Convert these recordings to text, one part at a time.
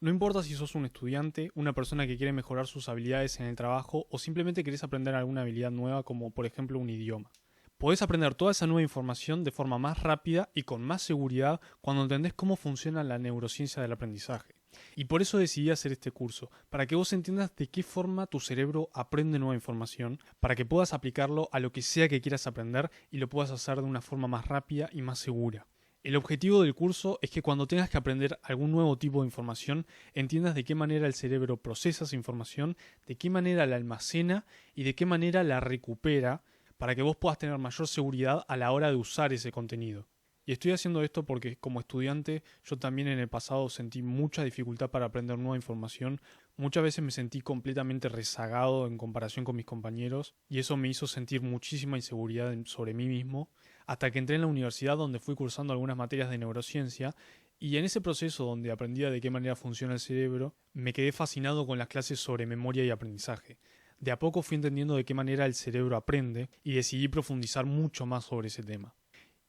No importa si sos un estudiante, una persona que quiere mejorar sus habilidades en el trabajo o simplemente querés aprender alguna habilidad nueva como por ejemplo un idioma. Podés aprender toda esa nueva información de forma más rápida y con más seguridad cuando entendés cómo funciona la neurociencia del aprendizaje. Y por eso decidí hacer este curso, para que vos entiendas de qué forma tu cerebro aprende nueva información, para que puedas aplicarlo a lo que sea que quieras aprender y lo puedas hacer de una forma más rápida y más segura. El objetivo del curso es que cuando tengas que aprender algún nuevo tipo de información, entiendas de qué manera el cerebro procesa esa información, de qué manera la almacena y de qué manera la recupera para que vos puedas tener mayor seguridad a la hora de usar ese contenido. Y estoy haciendo esto porque como estudiante yo también en el pasado sentí mucha dificultad para aprender nueva información. Muchas veces me sentí completamente rezagado en comparación con mis compañeros y eso me hizo sentir muchísima inseguridad sobre mí mismo hasta que entré en la universidad donde fui cursando algunas materias de neurociencia y en ese proceso donde aprendía de qué manera funciona el cerebro, me quedé fascinado con las clases sobre memoria y aprendizaje. De a poco fui entendiendo de qué manera el cerebro aprende y decidí profundizar mucho más sobre ese tema.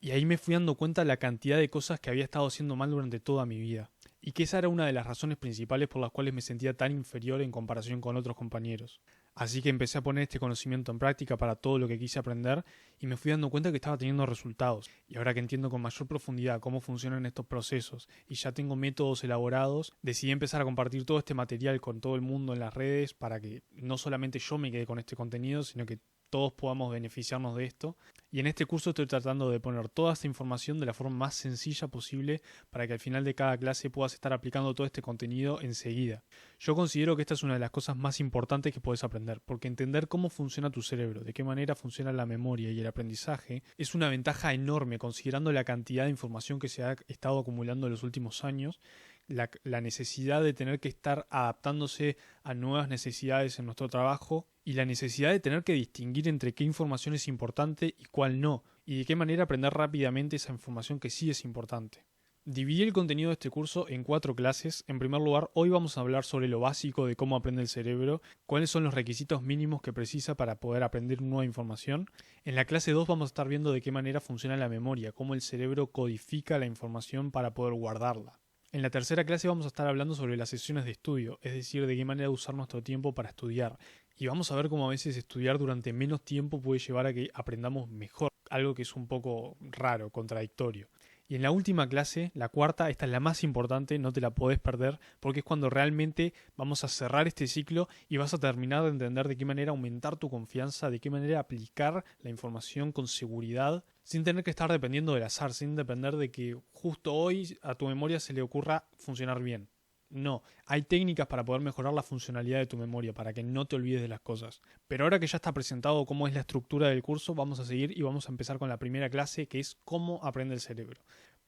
Y ahí me fui dando cuenta de la cantidad de cosas que había estado haciendo mal durante toda mi vida. Y que esa era una de las razones principales por las cuales me sentía tan inferior en comparación con otros compañeros. Así que empecé a poner este conocimiento en práctica para todo lo que quise aprender y me fui dando cuenta que estaba teniendo resultados. Y ahora que entiendo con mayor profundidad cómo funcionan estos procesos y ya tengo métodos elaborados, decidí empezar a compartir todo este material con todo el mundo en las redes para que no solamente yo me quede con este contenido, sino que todos podamos beneficiarnos de esto. Y en este curso estoy tratando de poner toda esta información de la forma más sencilla posible para que al final de cada clase puedas estar aplicando todo este contenido enseguida. Yo considero que esta es una de las cosas más importantes que puedes aprender, porque entender cómo funciona tu cerebro, de qué manera funciona la memoria y el aprendizaje, es una ventaja enorme considerando la cantidad de información que se ha estado acumulando en los últimos años, la necesidad de tener que estar adaptándose a nuevas necesidades en nuestro trabajo y la necesidad de tener que distinguir entre qué información es importante y cuál no, y de qué manera aprender rápidamente esa información que sí es importante. Dividí el contenido de este curso en 4 clases. En primer lugar, hoy vamos a hablar sobre lo básico de cómo aprende el cerebro, cuáles son los requisitos mínimos que precisa para poder aprender nueva información. En la clase 2 vamos a estar viendo de qué manera funciona la memoria, cómo el cerebro codifica la información para poder guardarla. En la tercera clase vamos a estar hablando sobre las sesiones de estudio, es decir, de qué manera usar nuestro tiempo para estudiar. Y vamos a ver cómo a veces estudiar durante menos tiempo puede llevar a que aprendamos mejor, algo que es un poco raro, contradictorio. Y en la última clase, la cuarta, esta es la más importante, no te la podés perder, porque es cuando realmente vamos a cerrar este ciclo y vas a terminar de entender de qué manera aumentar tu confianza, de qué manera aplicar la información con seguridad, sin tener que estar dependiendo del azar, sin depender de que justo hoy a tu memoria se le ocurra funcionar bien. No, hay técnicas para poder mejorar la funcionalidad de tu memoria, para que no te olvides de las cosas. Pero ahora que ya está presentado cómo es la estructura del curso, vamos a seguir y vamos a empezar con la primera clase, que es cómo aprende el cerebro.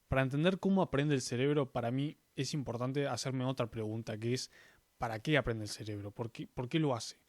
Para entender cómo aprende el cerebro, para mí es importante hacerme otra pregunta, que es ¿para qué aprende el cerebro? ¿Por qué lo hace?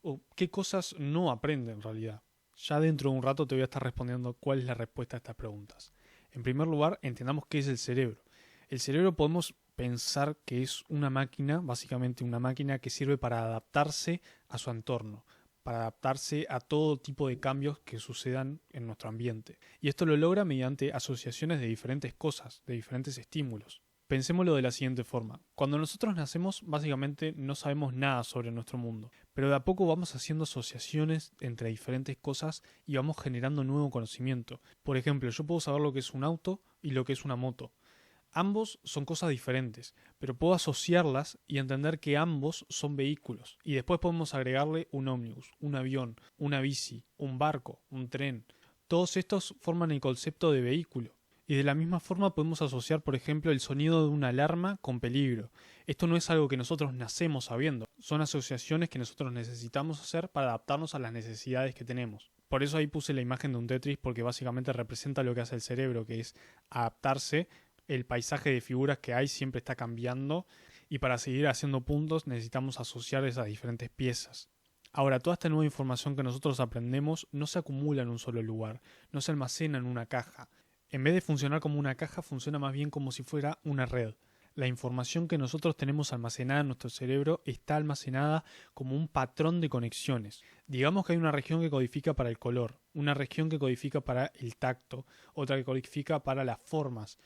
¿O qué cosas no aprende en realidad? Ya dentro de un rato te voy a estar respondiendo cuál es la respuesta a estas preguntas. En primer lugar, entendamos qué es el cerebro. El cerebro podemos pensar que es una máquina, básicamente una máquina que sirve para adaptarse a su entorno, para adaptarse a todo tipo de cambios que sucedan en nuestro ambiente. Y esto lo logra mediante asociaciones de diferentes cosas, de diferentes estímulos. Pensémoslo de la siguiente forma. Cuando nosotros nacemos, básicamente no sabemos nada sobre nuestro mundo, pero de a poco vamos haciendo asociaciones entre diferentes cosas y vamos generando nuevo conocimiento. Por ejemplo, yo puedo saber lo que es un auto y lo que es una moto. Ambos son cosas diferentes, pero puedo asociarlas y entender que ambos son vehículos. Y después podemos agregarle un ómnibus, un avión, una bici, un barco, un tren. Todos estos forman el concepto de vehículo. Y de la misma forma podemos asociar, por ejemplo, el sonido de una alarma con peligro. Esto no es algo que nosotros nacemos sabiendo, son asociaciones que nosotros necesitamos hacer para adaptarnos a las necesidades que tenemos. Por eso ahí puse la imagen de un Tetris porque básicamente representa lo que hace el cerebro, que es adaptarse. El paisaje de figuras que hay siempre está cambiando y para seguir haciendo puntos necesitamos asociar esas diferentes piezas. Ahora, toda esta nueva información que nosotros aprendemos no se acumula en un solo lugar, no se almacena en una caja. En vez de funcionar como una caja, funciona más bien como si fuera una red. La información que nosotros tenemos almacenada en nuestro cerebro está almacenada como un patrón de conexiones. Digamos que hay una región que codifica para el color, una región que codifica para el tacto, otra que codifica para las formas.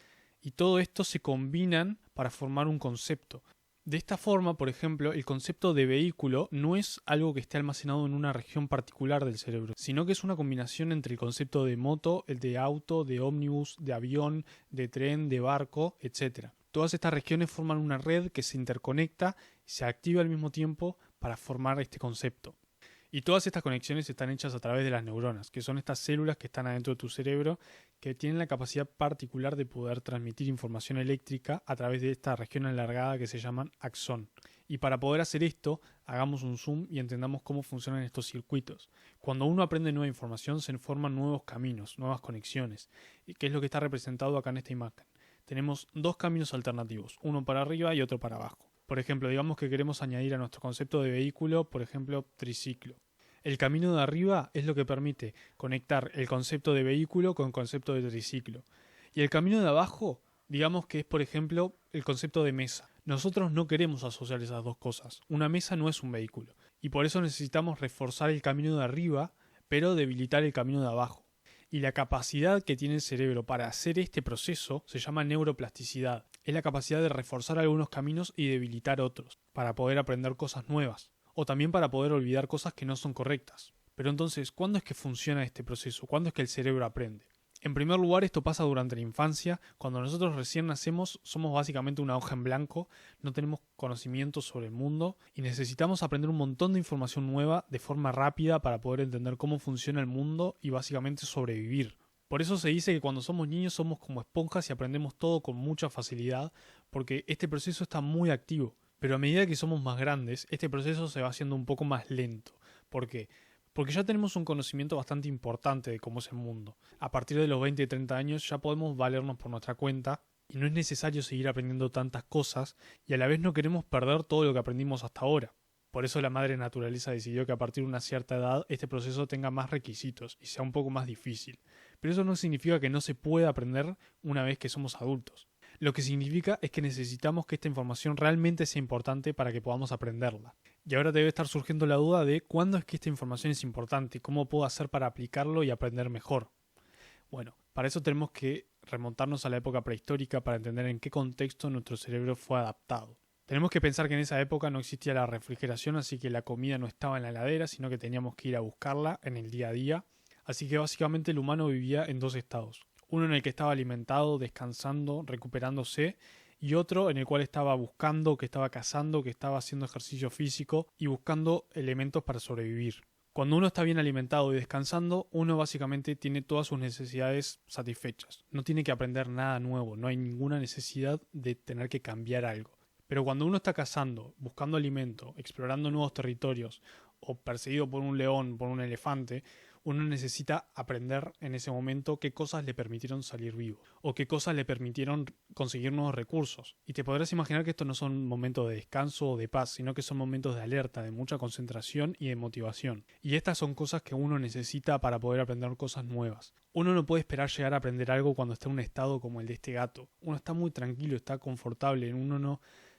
Y todo esto se combinan para formar un concepto. De esta forma, por ejemplo, el concepto de vehículo no es algo que esté almacenado en una región particular del cerebro, sino que es una combinación entre el concepto de moto, el de auto, de ómnibus, de avión, de tren, de barco, etc. Todas estas regiones forman una red que se interconecta y se activa al mismo tiempo para formar este concepto. Y todas estas conexiones están hechas a través de las neuronas, que son estas células que están adentro de tu cerebro, que tienen la capacidad particular de poder transmitir información eléctrica a través de esta región alargada que se llaman axón. Y para poder hacer esto, hagamos un zoom y entendamos cómo funcionan estos circuitos. Cuando uno aprende nueva información, se forman nuevos caminos, nuevas conexiones, que es lo que está representado acá en esta imagen. Tenemos dos caminos alternativos, uno para arriba y otro para abajo. Por ejemplo, digamos que queremos añadir a nuestro concepto de vehículo, por ejemplo, triciclo. El camino de arriba es lo que permite conectar el concepto de vehículo con el concepto de triciclo. Y el camino de abajo, digamos que es, por ejemplo, el concepto de mesa. Nosotros no queremos asociar esas dos cosas. Una mesa no es un vehículo. Y por eso necesitamos reforzar el camino de arriba, pero debilitar el camino de abajo. Y la capacidad que tiene el cerebro para hacer este proceso se llama neuroplasticidad. Es la capacidad de reforzar algunos caminos y debilitar otros, para poder aprender cosas nuevas. O también para poder olvidar cosas que no son correctas. Pero entonces, ¿cuándo es que funciona este proceso? ¿Cuándo es que el cerebro aprende? En primer lugar, esto pasa durante la infancia. Cuando nosotros recién nacemos, somos básicamente una hoja en blanco, no tenemos conocimiento sobre el mundo y necesitamos aprender un montón de información nueva de forma rápida para poder entender cómo funciona el mundo y básicamente sobrevivir. Por eso se dice que cuando somos niños somos como esponjas y aprendemos todo con mucha facilidad, porque este proceso está muy activo. Pero a medida que somos más grandes, este proceso se va haciendo un poco más lento. ¿Por qué? Porque ya tenemos un conocimiento bastante importante de cómo es el mundo. A partir de los 20 y 30 años ya podemos valernos por nuestra cuenta y no es necesario seguir aprendiendo tantas cosas y a la vez no queremos perder todo lo que aprendimos hasta ahora. Por eso la madre naturaleza decidió que a partir de una cierta edad este proceso tenga más requisitos y sea un poco más difícil. Pero eso no significa que no se pueda aprender una vez que somos adultos. Lo que significa es que necesitamos que esta información realmente sea importante para que podamos aprenderla. Y ahora debe estar surgiendo la duda de cuándo es que esta información es importante y cómo puedo hacer para aplicarlo y aprender mejor. Bueno, para eso tenemos que remontarnos a la época prehistórica para entender en qué contexto nuestro cerebro fue adaptado. Tenemos que pensar que en esa época no existía la refrigeración, así que la comida no estaba en la heladera, sino que teníamos que ir a buscarla en el día a día. Así que básicamente el humano vivía en dos estados. Uno en el que estaba alimentado, descansando, recuperándose, y otro en el cual estaba buscando, que estaba cazando, que estaba haciendo ejercicio físico y buscando elementos para sobrevivir. Cuando uno está bien alimentado y descansando, uno básicamente tiene todas sus necesidades satisfechas. No tiene que aprender nada nuevo, no hay ninguna necesidad de tener que cambiar algo. Pero cuando uno está cazando, buscando alimento, explorando nuevos territorios, o perseguido por un león, por un elefante, uno necesita aprender en ese momento qué cosas le permitieron salir vivo o qué cosas le permitieron conseguir nuevos recursos. Y te podrás imaginar que estos no son momentos de descanso o de paz, sino que son momentos de alerta, de mucha concentración y de motivación. Y estas son cosas que uno necesita para poder aprender cosas nuevas. Uno no puede esperar llegar a aprender algo cuando está en un estado como el de este gato. Uno está muy tranquilo, está confortable,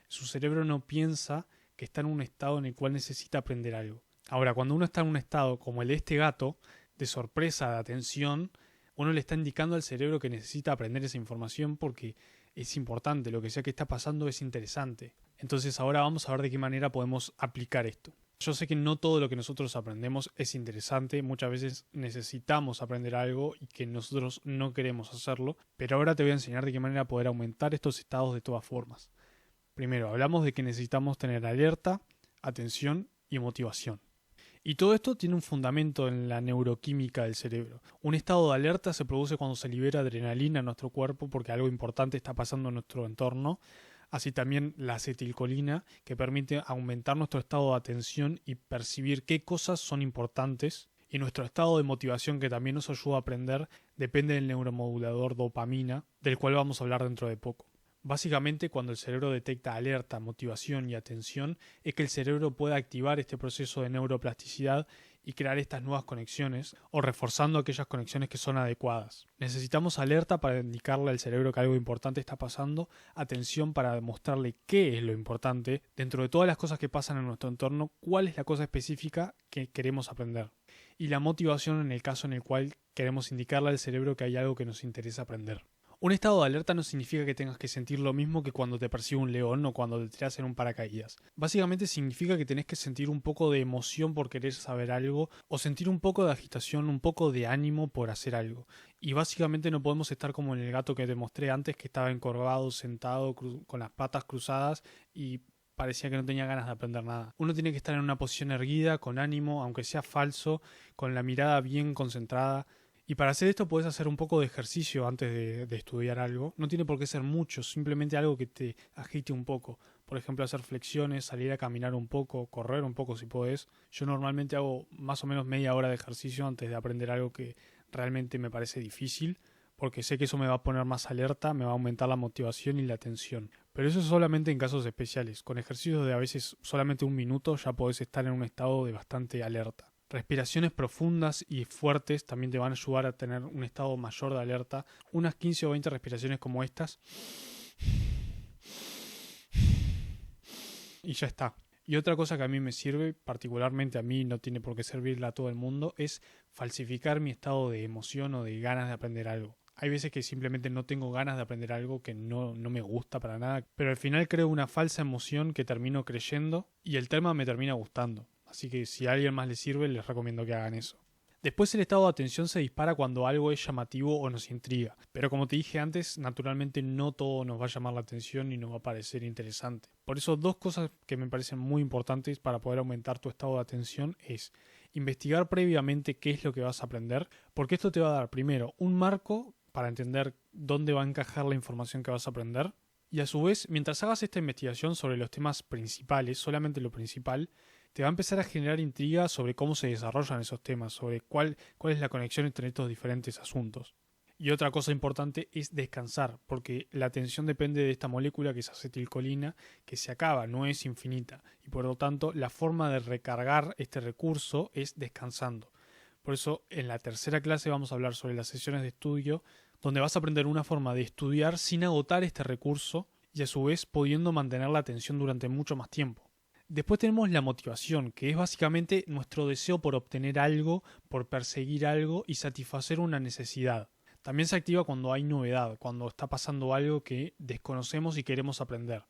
su cerebro no piensa que está en un estado en el cual necesita aprender algo. Ahora, cuando uno está en un estado como el de este gato, de sorpresa, de atención, uno le está indicando al cerebro que necesita aprender esa información porque es importante, lo que sea que está pasando es interesante. Entonces ahora vamos a ver de qué manera podemos aplicar esto. Yo sé que no todo lo que nosotros aprendemos es interesante, muchas veces necesitamos aprender algo y que nosotros no queremos hacerlo, pero ahora te voy a enseñar de qué manera poder aumentar estos estados de todas formas. Primero, hablamos de que necesitamos tener alerta, atención y motivación. Y todo esto tiene un fundamento en la neuroquímica del cerebro. Un estado de alerta se produce cuando se libera adrenalina en nuestro cuerpo porque algo importante está pasando en nuestro entorno. Así también la acetilcolina, que permite aumentar nuestro estado de atención y percibir qué cosas son importantes. Y nuestro estado de motivación, que también nos ayuda a aprender, depende del neuromodulador dopamina, del cual vamos a hablar dentro de poco. Básicamente, cuando el cerebro detecta alerta, motivación y atención, es que el cerebro puede activar este proceso de neuroplasticidad y crear estas nuevas conexiones, o reforzando aquellas conexiones que son adecuadas. Necesitamos alerta para indicarle al cerebro que algo importante está pasando, atención para demostrarle qué es lo importante, dentro de todas las cosas que pasan en nuestro entorno, cuál es la cosa específica que queremos aprender. Y la motivación en el caso en el cual queremos indicarle al cerebro que hay algo que nos interesa aprender. Un estado de alerta no significa que tengas que sentir lo mismo que cuando te persigue un león o cuando te tiras en un paracaídas. Básicamente significa que tenés que sentir un poco de emoción por querer saber algo o sentir un poco de agitación, un poco de ánimo por hacer algo. Y básicamente no podemos estar como en el gato que te mostré antes, que estaba encorvado, sentado, con las patas cruzadas y parecía que no tenía ganas de aprender nada. Uno tiene que estar en una posición erguida, con ánimo, aunque sea falso, con la mirada bien concentrada. Y para hacer esto puedes hacer un poco de ejercicio antes de estudiar algo. No tiene por qué ser mucho, simplemente algo que te agite un poco. Por ejemplo, hacer flexiones, salir a caminar un poco, correr un poco si podés. Yo normalmente hago más o menos media hora de ejercicio antes de aprender algo que realmente me parece difícil, porque sé que eso me va a poner más alerta, me va a aumentar la motivación y la atención. Pero eso es solamente en casos especiales. Con ejercicios de a veces solamente 1 minuto ya podés estar en un estado de bastante alerta. Respiraciones profundas y fuertes también te van a ayudar a tener un estado mayor de alerta. Unas 15 o 20 respiraciones como estas. Y ya está. Y otra cosa que a mí me sirve, particularmente a mí, no tiene por qué servirle a todo el mundo, es falsificar mi estado de emoción o de ganas de aprender algo. Hay veces que simplemente no tengo ganas de aprender algo que no me gusta para nada, pero al final creo una falsa emoción que termino creyendo y el tema me termina gustando. Así que si a alguien más le sirve, les recomiendo que hagan eso. Después el estado de atención se dispara cuando algo es llamativo o nos intriga. Pero como te dije antes, naturalmente no todo nos va a llamar la atención y nos va a parecer interesante. Por eso 2 cosas que me parecen muy importantes para poder aumentar tu estado de atención es investigar previamente qué es lo que vas a aprender, porque esto te va a dar primero un marco para entender dónde va a encajar la información que vas a aprender. Y a su vez, mientras hagas esta investigación sobre los temas principales, solamente lo principal, te va a empezar a generar intriga sobre cómo se desarrollan esos temas, sobre cuál es la conexión entre estos diferentes asuntos. Y otra cosa importante es descansar, porque la atención depende de esta molécula que es acetilcolina, que se acaba, no es infinita, y por lo tanto la forma de recargar este recurso es descansando. Por eso en la tercera clase vamos a hablar sobre las sesiones de estudio, donde vas a aprender una forma de estudiar sin agotar este recurso y a su vez pudiendo mantener la atención durante mucho más tiempo. Después tenemos la motivación, que es básicamente nuestro deseo por obtener algo, por perseguir algo y satisfacer una necesidad. También se activa cuando hay novedad, cuando está pasando algo que desconocemos y queremos aprender.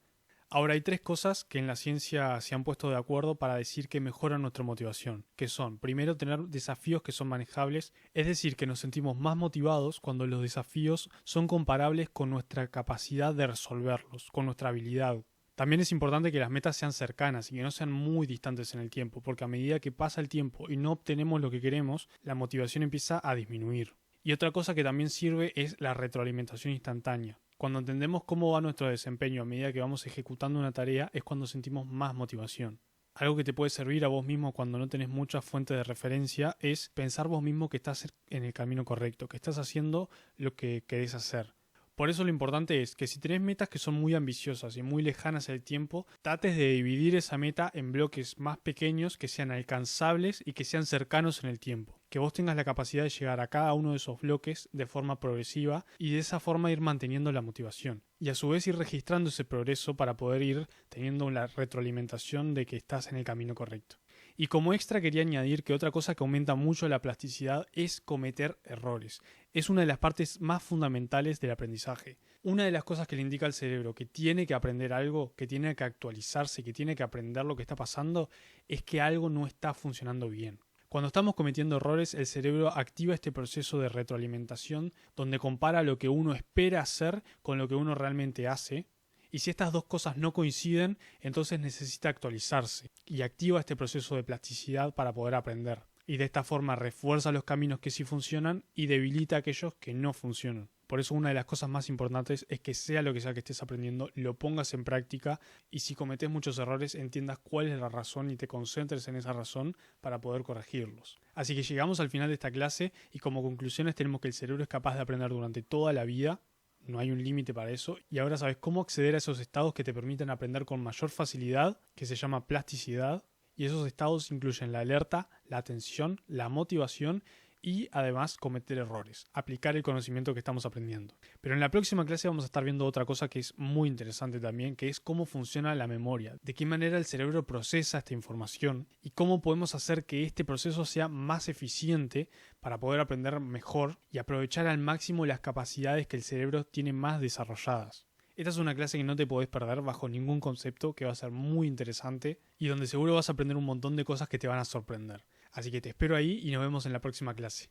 Ahora hay 3 cosas que en la ciencia se han puesto de acuerdo para decir que mejoran nuestra motivación, que son, primero, tener desafíos que son manejables, es decir, que nos sentimos más motivados cuando los desafíos son comparables con nuestra capacidad de resolverlos, con nuestra habilidad. También es importante que las metas sean cercanas y que no sean muy distantes en el tiempo, porque a medida que pasa el tiempo y no obtenemos lo que queremos, la motivación empieza a disminuir. Y otra cosa que también sirve es la retroalimentación instantánea. Cuando entendemos cómo va nuestro desempeño a medida que vamos ejecutando una tarea es cuando sentimos más motivación. Algo que te puede servir a vos mismo cuando no tenés muchas fuentes de referencia es pensar vos mismo que estás en el camino correcto, que estás haciendo lo que querés hacer. Por eso lo importante es que si tenés metas que son muy ambiciosas y muy lejanas al tiempo, trates de dividir esa meta en bloques más pequeños que sean alcanzables y que sean cercanos en el tiempo. Que vos tengas la capacidad de llegar a cada uno de esos bloques de forma progresiva y de esa forma ir manteniendo la motivación. Y a su vez ir registrando ese progreso para poder ir teniendo la retroalimentación de que estás en el camino correcto. Y como extra quería añadir que otra cosa que aumenta mucho la plasticidad es cometer errores. Es una de las partes más fundamentales del aprendizaje. Una de las cosas que le indica al cerebro que tiene que aprender algo, que tiene que actualizarse, que tiene que aprender lo que está pasando, es que algo no está funcionando bien. Cuando estamos cometiendo errores, el cerebro activa este proceso de retroalimentación donde compara lo que uno espera hacer con lo que uno realmente hace. Y si estas 2 cosas no coinciden, entonces necesita actualizarse y activa este proceso de plasticidad para poder aprender. Y de esta forma refuerza los caminos que sí funcionan y debilita aquellos que no funcionan. Por eso una de las cosas más importantes es que sea lo que sea que estés aprendiendo, lo pongas en práctica y si cometes muchos errores entiendas cuál es la razón y te concentres en esa razón para poder corregirlos. Así que llegamos al final de esta clase y como conclusiones tenemos que el cerebro es capaz de aprender durante toda la vida. No hay un límite para eso y ahora sabes cómo acceder a esos estados que te permiten aprender con mayor facilidad, que se llama plasticidad, y esos estados incluyen la alerta, la atención, la motivación y además cometer errores, aplicar el conocimiento que estamos aprendiendo. Pero en la próxima clase vamos a estar viendo otra cosa que es muy interesante también, que es cómo funciona la memoria, de qué manera el cerebro procesa esta información y cómo podemos hacer que este proceso sea más eficiente para poder aprender mejor y aprovechar al máximo las capacidades que el cerebro tiene más desarrolladas. Esta es una clase que no te podés perder bajo ningún concepto, que va a ser muy interesante y donde seguro vas a aprender un montón de cosas que te van a sorprender. Así que te espero ahí y nos vemos en la próxima clase.